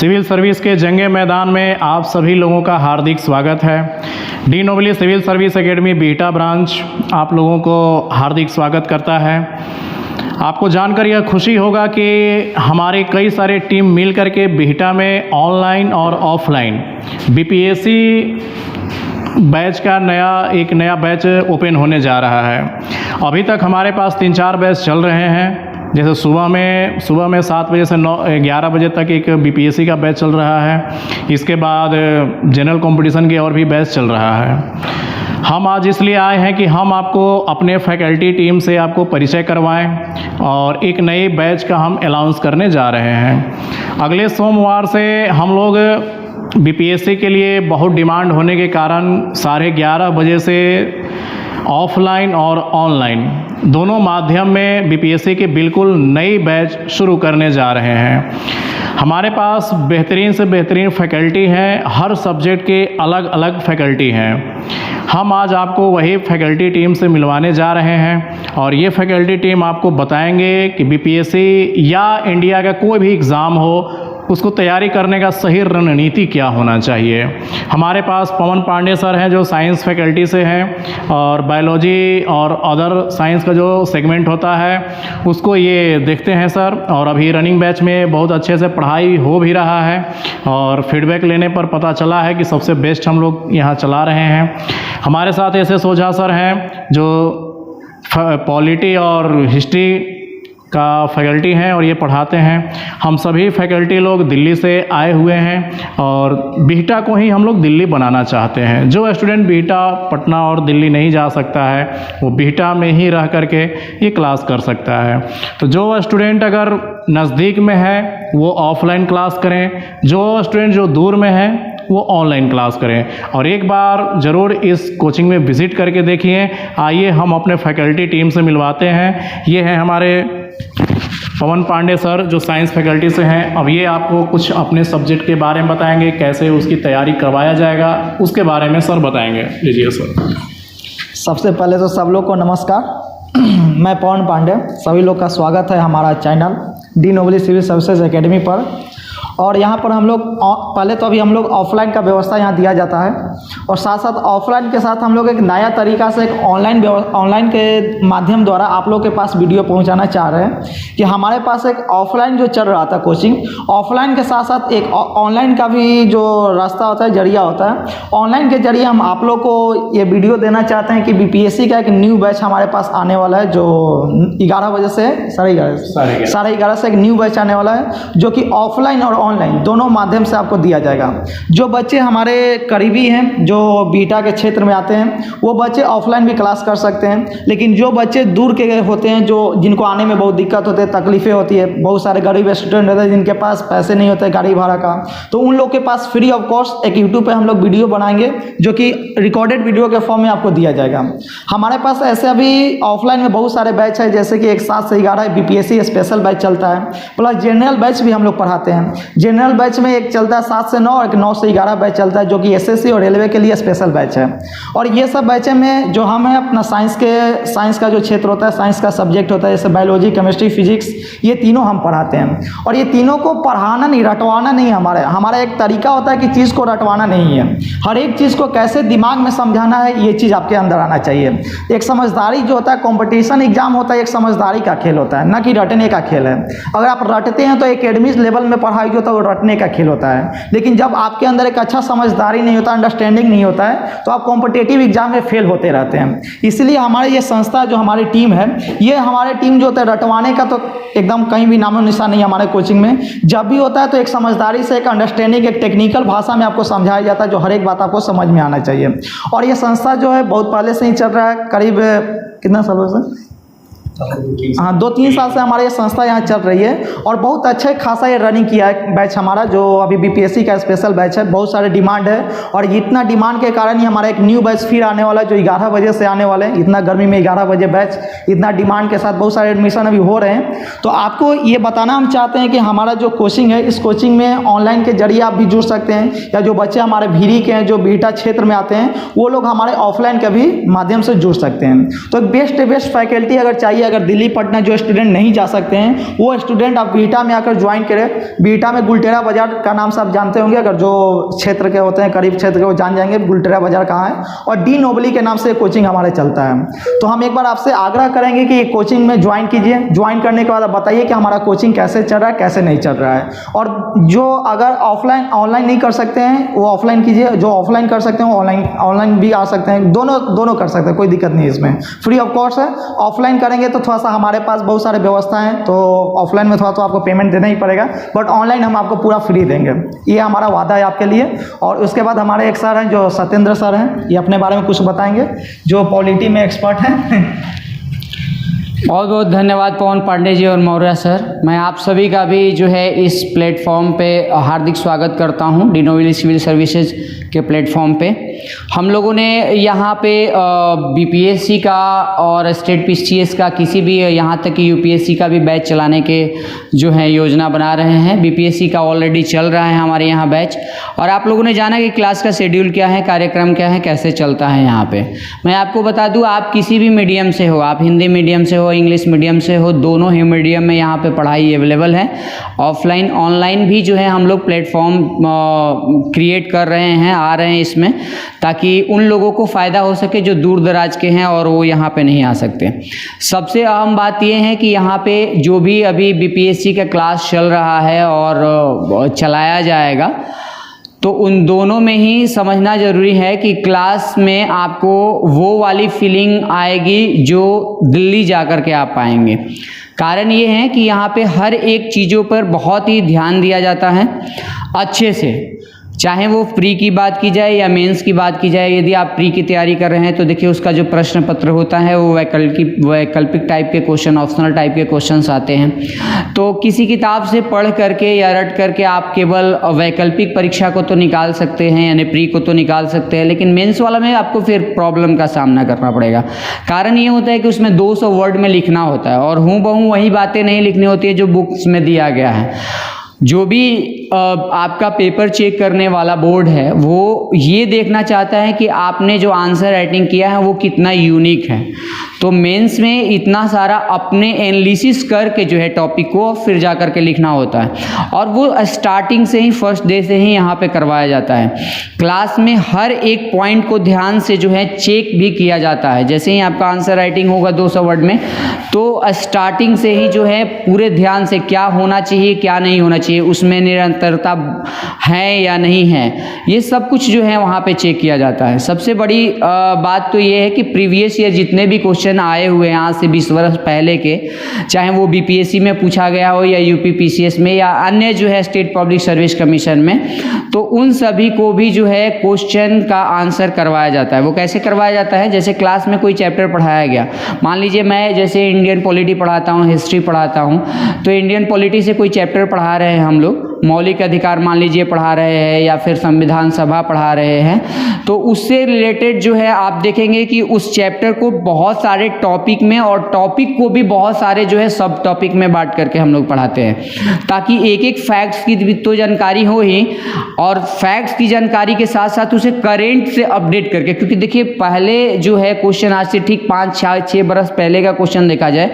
Civil service के जंगे मैदान में आप सभी लोगों का हार्दिक स्वागत है। De Nobly civil service academy Beta branch आप लोगों को हार्दिक स्वागत करता है। आपको जानकर यह खुशी होगा कि हमारे कई सारे टीम मिल कर के बीटा में ऑनलाइन और ऑफलाइन बीपीएससी बैच का एक नया बैच ओपन होने जा रहा है। अभी तक हमारे पास 3-4 बैच चल रहे हैं। जैसे सुबह में 7 बजे से 11 बजे तक एक बीपीएससी का बैच चल रहा है। इसके बाद जनरल कंपटीशन के और भी बैच चल रहा है। हम आज इसलिए आए हैं कि हम आपको अपने फैकल्टी टीम से आपको परिचय करवाएं और एक नए बैच का हम अनाउंस करने जा रहे हैं। अगले सोमवार से हम लोग बीपीएससी के लिए बहुत डिमांड होने के कारण 11:30 बजे से ऑफलाइन और ऑनलाइन दोनों माध्यम में बीपीएससी के बिल्कुल नई बैच शुरू करने जा रहे हैं। हमारे पास बेहतरीन से बेहतरीन फैकल्टी हैं, हर सब्जेक्ट के अलग अलग फैकल्टी हैं। हम आज आपको वही फैकल्टी टीम से मिलवाने जा रहे हैं और ये फैकल्टी टीम आपको बताएंगे कि बीपीएससी या इंडिया का कोई भी एग्ज़ाम हो उसको तैयारी करने का सही रणनीति क्या होना चाहिए। हमारे पास पवन पांडे सर हैं जो साइंस फैकल्टी से हैं और बायोलॉजी और अदर साइंस का जो सेगमेंट होता है उसको ये देखते हैं सर। और अभी रनिंग बैच में बहुत अच्छे से पढ़ाई हो भी रहा है और फीडबैक लेने पर पता चला है कि सबसे बेस्ट हम लोग यहाँ चला रहे हैं। हमारे साथ ऐसे सोझा सर हैं जो पॉलिटी और हिस्ट्री का फैकल्टी हैं और ये पढ़ाते हैं। हम सभी फैकल्टी लोग दिल्ली से आए हुए हैं और बीटा को ही हम लोग दिल्ली बनाना चाहते हैं। जो स्टूडेंट बीटा पटना और दिल्ली नहीं जा सकता है वो बीटा में ही रह करके ये क्लास कर सकता है। तो जो स्टूडेंट अगर नज़दीक में है वो ऑफलाइन क्लास करें, जो स्टूडेंट जो दूर में है वो ऑनलाइन क्लास करें। और एक बार ज़रूर इस कोचिंग में विज़िट करके देखिए। आइए हम अपने फैकल्टी टीम से मिलवाते हैं। ये हैं हमारे पवन पांडे सर जो साइंस फैकल्टी से हैं। अब ये आपको कुछ अपने सब्जेक्ट के बारे में बताएंगे, कैसे उसकी तैयारी करवाया जाएगा उसके बारे में सर बताएंगे। लीजिए सर। सबसे पहले तो सब लोग को नमस्कार। मैं पवन पांडे, सभी लोग का स्वागत है हमारा channel De Nobly civil services academy पर। और यहाँ पर हम लोग पहले तो अभी हम लोग ऑफलाइन का व्यवस्था यहाँ दिया जाता है और साथ साथ ऑफलाइन के साथ हम लोग एक नया तरीका से एक ऑनलाइन के माध्यम द्वारा आप लोग के पास वीडियो पहुँचाना चाह रहे हैं कि हमारे पास एक ऑफलाइन जो चल रहा था कोचिंग, ऑफलाइन के साथ साथ एक ऑनलाइन का भी जो रास्ता होता है, जरिया होता है। ऑनलाइन के जरिए हम आप लोग को ये वीडियो देना चाहते हैं कि बीपीएससी का एक न्यू बैच हमारे पास आने वाला है जो 11 बजे से 11:30 से एक न्यू बैच आने वाला है जो कि ऑफलाइन और ऑनलाइन दोनों माध्यम से आपको दिया जाएगा। जो बच्चे हमारे करीबी हैं जो बीटा के क्षेत्र में आते हैं वो बच्चे ऑफलाइन भी क्लास कर सकते हैं, लेकिन जो बच्चे दूर के होते हैं जो जिनको आने में बहुत दिक्कत होती है, तकलीफ़ें होती है, बहुत सारे गरीब स्टूडेंट होते हैं जिनके पास पैसे नहीं होते गाड़ी भाड़ा का, तो उन लोग के पास फ्री ऑफ कॉस्ट एक यूट्यूब पर हम लोग वीडियो बनाएंगे जो कि रिकॉर्डेड वीडियो के फॉर्म में आपको दिया जाएगा। हमारे पास ऐसे अभी ऑफलाइन में बहुत सारे बैच है, जैसे कि एक 7 से 11 बीपीएससी स्पेशल बैच चलता है, प्लस जनरल बैच भी हम लोग पढ़ाते हैं। जनरल बैच में एक चलता है 7 से 9 और एक 9 से 11 बैच चलता है जो कि एसएससी और रेलवे के लिए स्पेशल बैच है। और ये सब बैच में जो हम है अपना साइंस का जो क्षेत्र होता है, साइंस का सब्जेक्ट होता है, जैसे बायोलॉजी, केमिस्ट्री, फिजिक्स, ये तीनों हम पढ़ाते हैं। और ये तीनों को पढ़ाना नहीं, रटवाना नहीं, हमारा एक तरीका होता है कि चीज़ को रटवाना नहीं है। हर एक चीज़ को कैसे दिमाग में समझाना है ये चीज़ आपके अंदर आना चाहिए। एक समझदारी जो होता है, कॉम्पिटिशन एग्जाम होता है, एक समझदारी का खेल होता है, ना कि रटने का खेल है। अगर आप रटते हैं तो एकेडमी लेवल में पढ़ाई जो होता है वो रटने का खेल होता है, लेकिन जब आपके अंदर एक अच्छा समझदारी नहीं होता, अंडरस्टैंडिंग नहीं होता है, तो आप कॉम्पिटिटिव एग्जाम में फेल होते रहते हैं। इसलिए हमारे ये संस्था जो हमारी टीम है, ये हमारे टीम जो होता है रटवाने का तो एकदम कहीं भी नामो निशान नहीं हमारे कोचिंग में। जब भी होता है तो एक समझदारी से, एक अंडरस्टैंडिंग, एक टेक्निकल भाषा में आपको समझाया जाता है जो हर एक बात आपको समझ में आना चाहिए। और ये संस्था जो है बहुत पहले से ही चल रहा है, करीब कितना सालों से, हाँ 2-3 साल से हमारे ये संस्था यहाँ चल रही है और बहुत अच्छा खासा ये रनिंग किया है बैच हमारा जो अभी बीपीएससी का स्पेशल बैच है। बहुत सारे डिमांड है और इतना डिमांड के कारण ही हमारा एक न्यू बैच फिर आने वाला है जो 11 बजे से आने वाले हैं। इतना गर्मी में 11 बजे बैच, इतना डिमांड के साथ बहुत सारे एडमिशन अभी हो रहे हैं। तो आपको ये बताना हम चाहते हैं कि हमारा जो कोचिंग है, इस कोचिंग में ऑनलाइन के जरिए आप भी जुड़ सकते हैं, या जो बच्चे हमारे भीरी के हैं जो बीटा क्षेत्र में आते हैं वो लोग हमारे ऑफलाइन के भी माध्यम से जुड़ सकते हैं। तो बेस्ट फैकल्टी अगर चाहिए, अगर दिल्ली पटना जो स्टूडेंट नहीं जा सकते हैं वो स्टूडेंट आप बीटा में आकर ज्वाइन करें। बीटा में गुलटेरा बाजार का नाम से आप जानते होंगे, अगर जो क्षेत्र के होते हैं करीब क्षेत्र के वो जान जाएंगे गुलटेरा बाजार कहाँ है। और डी नोबली के नाम से कोचिंग हमारे चलता है। तो हम एक बार आपसे आग्रह करेंगे कि ये कोचिंग में ज्वाइन कीजिए। ज्वाइन करने के बाद आप बताइए कि हमारा कोचिंग कैसे चल रहा है, कैसे नहीं चल रहा है। और जो अगर ऑनलाइन नहीं कर सकते हैं वो ऑफलाइन कीजिए, जो ऑफलाइन कर सकते हैं वो ऑनलाइन भी आ सकते हैं, दोनों कर सकते हैं, कोई दिक्कत नहीं है इसमें, फ्री ऑफ कॉस्ट है। ऑफलाइन करेंगे तो थोड़ा सा हमारे पास बहुत सारे व्यवस्था हैं, तो ऑफलाइन में थोड़ा तो आपको पेमेंट देना ही पड़ेगा, बट ऑनलाइन हम आपको पूरा फ्री देंगे, ये हमारा वादा है आपके लिए। और उसके बाद हमारे एक सर हैं जो सत्येंद्र सर हैं, ये अपने बारे में कुछ बताएंगे, जो पॉलिटी में एक्सपर्ट हैं। बहुत बहुत धन्यवाद पवन पांडे जी और मौर्य सर। मैं आप सभी का भी जो है इस प्लेटफॉर्म पे हार्दिक स्वागत करता हूं, डी नोबली सिविल सर्विसेज के प्लेटफॉर्म पे। हम लोगों ने यहाँ पे बीपीएससी का और स्टेट पीसीएस का, किसी भी यहाँ तक कि यूपीएससी का भी बैच चलाने के जो है योजना बना रहे हैं। बीपीएससी का ऑलरेडी चल रहा है हमारे यहाँ बैच, और आप लोगों ने जाना कि क्लास का शेड्यूल क्या है, कार्यक्रम क्या है, कैसे चलता है यहाँ पे। मैं आपको बता दूँ, आप किसी भी मीडियम से हो, आप हिंदी मीडियम से हो, इंग्लिश मीडियम से हो, दोनों ही मीडियम में यहाँ पे पढ़ाई अवेलेबल है। ऑफलाइन ऑनलाइन भी जो है हम लोग प्लेटफॉर्म क्रिएट कर रहे हैं, आ रहे हैं इसमें, ताकि उन लोगों को फ़ायदा हो सके जो दूर दराज के हैं और वो यहाँ पे नहीं आ सकते। सबसे अहम बात ये है कि यहाँ पे जो भी अभी बीपीएससी का क्लास चल रहा है और चलाया जाएगा, तो उन दोनों में ही समझना ज़रूरी है कि क्लास में आपको वो वाली फीलिंग आएगी जो दिल्ली जा कर के आप पाएंगे। कारण ये है कि यहाँ पे हर एक चीज़ों पर बहुत ही ध्यान दिया जाता है अच्छे से, चाहे वो प्री की बात की जाए या मेंस की बात की जाए। यदि आप प्री की तैयारी कर रहे हैं तो देखिए उसका जो प्रश्न पत्र होता है वो वैकल्पिक टाइप के क्वेश्चन, ऑप्शनल टाइप के क्वेश्चंस आते हैं। तो किसी किताब से पढ़ करके या रट करके आप केवल वैकल्पिक परीक्षा को तो निकाल सकते हैं, यानी प्री को तो निकाल सकते हैं, लेकिन मेंस वाला में आपको फिर प्रॉब्लम का सामना करना पड़ेगा। कारण ये होता है कि उसमें 200 वर्ड में लिखना होता है और हूबहू वही बातें नहीं लिखनी होती है जो बुक्स में दिया गया है। जो भी आपका पेपर चेक करने वाला बोर्ड है वो ये देखना चाहता है कि आपने जो आंसर राइटिंग किया है वो कितना यूनिक है। तो मेंस में इतना सारा अपने एनालिसिस करके जो है टॉपिक को फिर जा कर के लिखना होता है, और वो स्टार्टिंग से ही फर्स्ट डे से ही यहाँ पे करवाया जाता है। क्लास में हर एक पॉइंट को ध्यान से जो है चेक भी किया जाता है। जैसे ही आपका आंसर राइटिंग होगा 200 वर्ड में, तो स्टार्टिंग से ही जो है पूरे ध्यान से क्या होना चाहिए क्या नहीं होना चाहिए, उसमें निरंतरता है या नहीं है, ये सब कुछ जो है वहाँ पे चेक किया जाता है। सबसे बड़ी बात तो ये है कि प्रीवियस ईयर जितने भी क्वेश्चन आए हुए हैं आज से 20 वर्ष पहले के, चाहे वो बीपीएससी में पूछा गया हो या यूपी पीसीएस में या अन्य जो है स्टेट पब्लिक सर्विस कमीशन में, तो उन सभी को भी जो है क्वेश्चन का आंसर करवाया जाता है। वो कैसे करवाया जाता है, जैसे क्लास में कोई चैप्टर पढ़ाया गया, मान लीजिए मैं जैसे इंडियन पॉलिटी पढ़ाता हूँ, हिस्ट्री पढ़ाता हूँ, तो इंडियन पॉलिटी से कोई चैप्टर पढ़ा रहे हैं हम लोग, मौलिक अधिकार मान लीजिए पढ़ा रहे हैं या फिर संविधान सभा पढ़ा रहे हैं, तो उससे रिलेटेड जो है आप देखेंगे कि उस चैप्टर को बहुत सारे टॉपिक में और टॉपिक को भी बहुत सारे जो है सब टॉपिक में बांट करके हम लोग पढ़ाते हैं, ताकि एक एक फैक्ट्स की भी तो जानकारी हो ही, और फैक्ट्स की जानकारी के साथ साथ उसे करेंट से अपडेट करके, क्योंकि देखिए पहले जो है क्वेश्चन आज से ठीक 5-6 बरस पहले का क्वेश्चन देखा जाए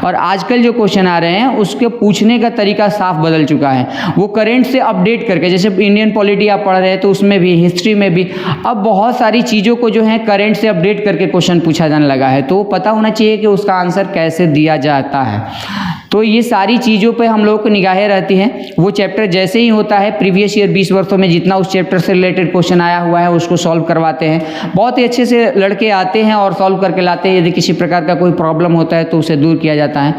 और आजकल जो क्वेश्चन आ रहे हैं उसके पूछने का तरीका साफ बदल चुका है। वो करेंट से अपडेट करके, जैसे इंडियन पॉलिटी आप पढ़ रहे हैं तो उसमें भी, हिस्ट्री में भी अब बहुत सारी चीज़ों को जो है करेंट से अपडेट करके क्वेश्चन पूछा जाने लगा है, तो पता होना चाहिए कि उसका आंसर कैसे दिया जाता है। तो ये सारी चीज़ों पे हम लोग को निगाहें रहती हैं। वो चैप्टर जैसे ही होता है प्रीवियस ईयर 20 वर्षों में जितना उस चैप्टर से रिलेटेड क्वेश्चन आया हुआ है उसको सॉल्व करवाते हैं। बहुत ही अच्छे से लड़के आते हैं और सॉल्व करके लाते हैं। यदि किसी प्रकार का कोई प्रॉब्लम होता है तो उसे दूर किया जाता है।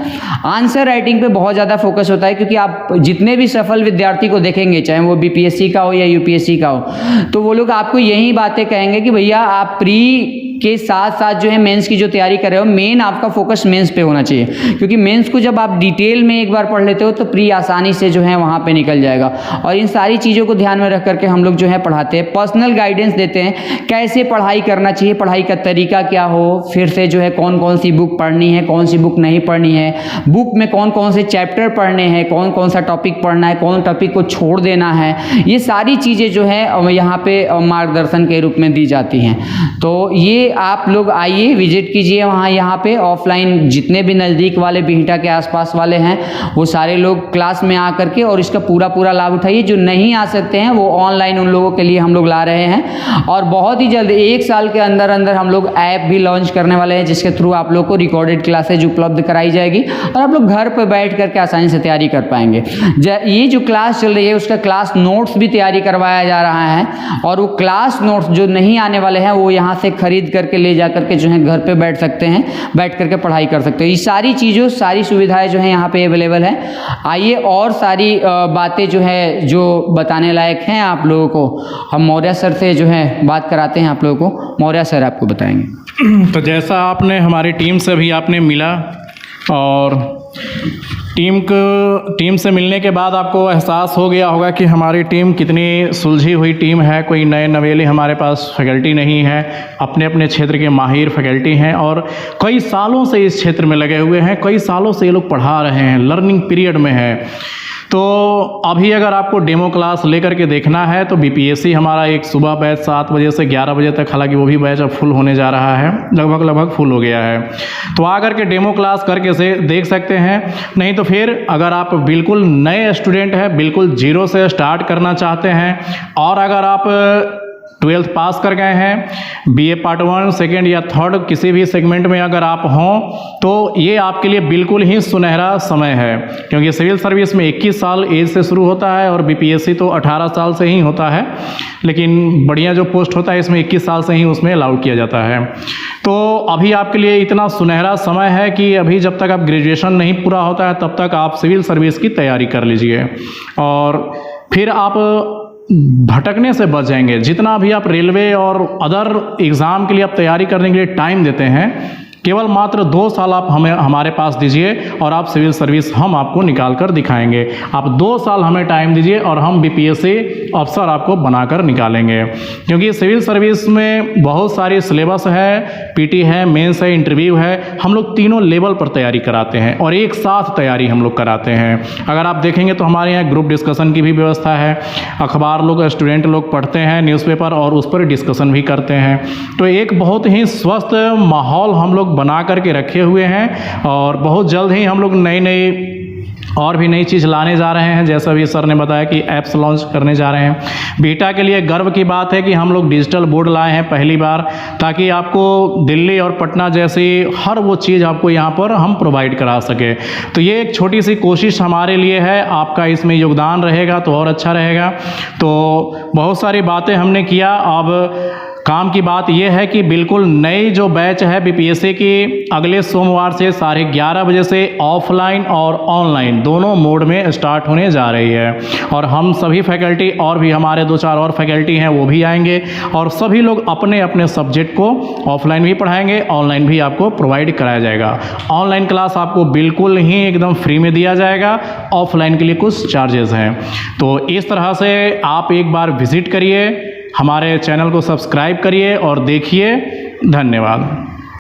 आंसर राइटिंग पे बहुत ज़्यादा फोकस होता है, क्योंकि आप जितने भी सफल विद्यार्थी को देखेंगे, चाहे वो बीपीएससी का हो या यूपीएससी का हो, तो वो लोग आपको यही बातें कहेंगे कि भैया आप प्री के साथ साथ जो है मेंस की जो तैयारी कर रहे हो, मेन आपका फोकस मेंस पे होना चाहिए, क्योंकि मेंस को जब आप डिटेल में एक बार पढ़ लेते हो तो प्री आसानी से जो है वहाँ पे निकल जाएगा। और इन सारी चीज़ों को ध्यान में रख करके हम लोग जो है पढ़ाते हैं, पर्सनल गाइडेंस देते हैं, कैसे पढ़ाई करना चाहिए, पढ़ाई का तरीका क्या हो, फिर से जो है कौन कौन सी बुक पढ़नी है, कौन सी बुक नहीं पढ़नी है, बुक में कौन कौन से चैप्टर पढ़ने हैं, कौन कौन सा टॉपिक पढ़ना है, कौन टॉपिक को छोड़ देना है, ये सारी चीज़ें जो है यहाँ पे मार्गदर्शन के रूप में दी जाती हैं। तो ये देखिए आप लोग आइए, विजिट कीजिए वहाँ यहाँ पे ऑफलाइन जितने भी नज़दीक वाले बीहटा के आसपास वाले हैं वो सारे लोग क्लास में आ करके और इसका पूरा लाभ उठाइए। जो नहीं आ सकते हैं वो ऑनलाइन उन लोगों के लिए हम लोग ला रहे हैं और बहुत ही जल्द 1 साल के अंदर हम लोग ऐप भी लॉन्च करने वाले हैं जिसके थ्रू आप लोग को रिकॉर्डेड क्लासेज उपलब्ध कराई जाएगी और आप लोग घर पर बैठ करके आसानी से तैयारी कर पाएंगे। ये जो क्लास चल रही है उसका क्लास नोट्स भी तैयारी करवाया जा रहा है और वो क्लास नोट्स जो नहीं आने वाले हैं वो यहाँ से खरीद करके ले जा करके जो है घर पे बैठ सकते हैं, बैठ करके पढ़ाई कर सकते हैं। ये सारी चीज़ों सारी सुविधाएं जो है यहाँ पे अवेलेबल है। आइए और सारी बातें जो है जो बताने लायक हैं आप लोगों को हम मौर्य सर से जो है बात कराते हैं। आप लोगों को मौर्य सर आपको बताएंगे। तो जैसा आपने हमारी टीम से भी आपने मिला और टीम से मिलने के बाद आपको एहसास हो गया होगा कि हमारी टीम कितनी सुलझी हुई टीम है। कोई नए नवेले हमारे पास फैकल्टी नहीं है, अपने अपने क्षेत्र के माहिर फैकल्टी हैं और कई सालों से इस क्षेत्र में लगे हुए हैं, कई सालों से ये लोग पढ़ा रहे हैं, लर्निंग पीरियड में है। तो अभी अगर आपको डेमो क्लास लेकर के देखना है तो बीपीएससी हमारा एक सुबह बैच 7 बजे से 11 बजे तक, हालांकि वो भी बैच अब फुल होने जा रहा है, लगभग फुल हो गया है। तो आकर के डेमो क्लास करके से देख सकते हैं। नहीं तो फिर अगर आप बिल्कुल नए स्टूडेंट हैं, बिल्कुल जीरो से स्टार्ट करना चाहते हैं और अगर आप 12th पास कर गए हैं, बीए पार्ट 1, सेकेंड या थर्ड किसी भी सेगमेंट में अगर आप हों तो ये आपके लिए बिल्कुल ही सुनहरा समय है, क्योंकि सिविल सर्विस में 21 साल एज से शुरू होता है और बीपीएससी तो 18 साल से ही होता है, लेकिन बढ़िया जो पोस्ट होता है इसमें 21 साल से ही उसमें अलाउड किया जाता है। तो अभी आपके लिए इतना सुनहरा समय है कि अभी जब तक आप ग्रेजुएशन नहीं पूरा होता है तब तक आप सिविल सर्विस की तैयारी कर लीजिए और फिर आप भटकने से बच जाएंगे। जितना भी आप रेलवे और अदर एग्ज़ाम के लिए आप तैयारी करने के लिए टाइम देते हैं, केवल मात्र 2 साल आप हमारे पास दीजिए और आप सिविल सर्विस हम आपको निकाल कर दिखाएंगे। आप 2 साल हमें टाइम दीजिए और हम बीपीएससी अफसर आपको बनाकर निकालेंगे, क्योंकि सिविल सर्विस में बहुत सारी सिलेबस है, पीटी है, मेंस है, इंटरव्यू है। हम लोग तीनों लेवल पर तैयारी कराते हैं और एक साथ तैयारी हम लोग कराते हैं। अगर आप देखेंगे तो हमारे यहाँ ग्रुप डिस्कशन की भी व्यवस्था है, अखबार लोग स्टूडेंट लोग पढ़ते हैं, न्यूज़पेपर, और उस पर डिस्कशन भी करते हैं। तो एक बहुत ही स्वस्थ माहौल हम लोग बना करके रखे हुए हैं और बहुत जल्द ही हम लोग नई और भी नई चीज़ लाने जा रहे हैं। जैसा भी सर ने बताया कि ऐप्स लॉन्च करने जा रहे हैं। बीटा के लिए गर्व की बात है कि हम लोग डिजिटल बोर्ड लाए हैं पहली बार, ताकि आपको दिल्ली और पटना जैसी हर वो चीज़ आपको यहाँ पर हम प्रोवाइड करा सके। तो ये एक छोटी सी कोशिश हमारे लिए है, आपका इसमें योगदान रहेगा तो और अच्छा रहेगा। तो बहुत सारी बातें हमने किया। अब काम की बात यह है कि बिल्कुल नई जो बैच है बीपीएससी की अगले सोमवार से 11:30 बजे से ऑफलाइन और ऑनलाइन दोनों मोड में स्टार्ट होने जा रही है और हम सभी फैकल्टी और भी हमारे 2-4 और फैकल्टी हैं वो भी आएंगे और सभी लोग अपने अपने सब्जेक्ट को ऑफलाइन भी पढ़ाएंगे, ऑनलाइन भी आपको प्रोवाइड कराया जाएगा। ऑनलाइन क्लास आपको बिल्कुल ही एकदम फ्री में दिया जाएगा, ऑफलाइन के लिए कुछ चार्जेस हैं। तो इस तरह से आप एक बार विजिट करिए, हमारे चैनल को सब्सक्राइब करिए और देखिए। धन्यवाद।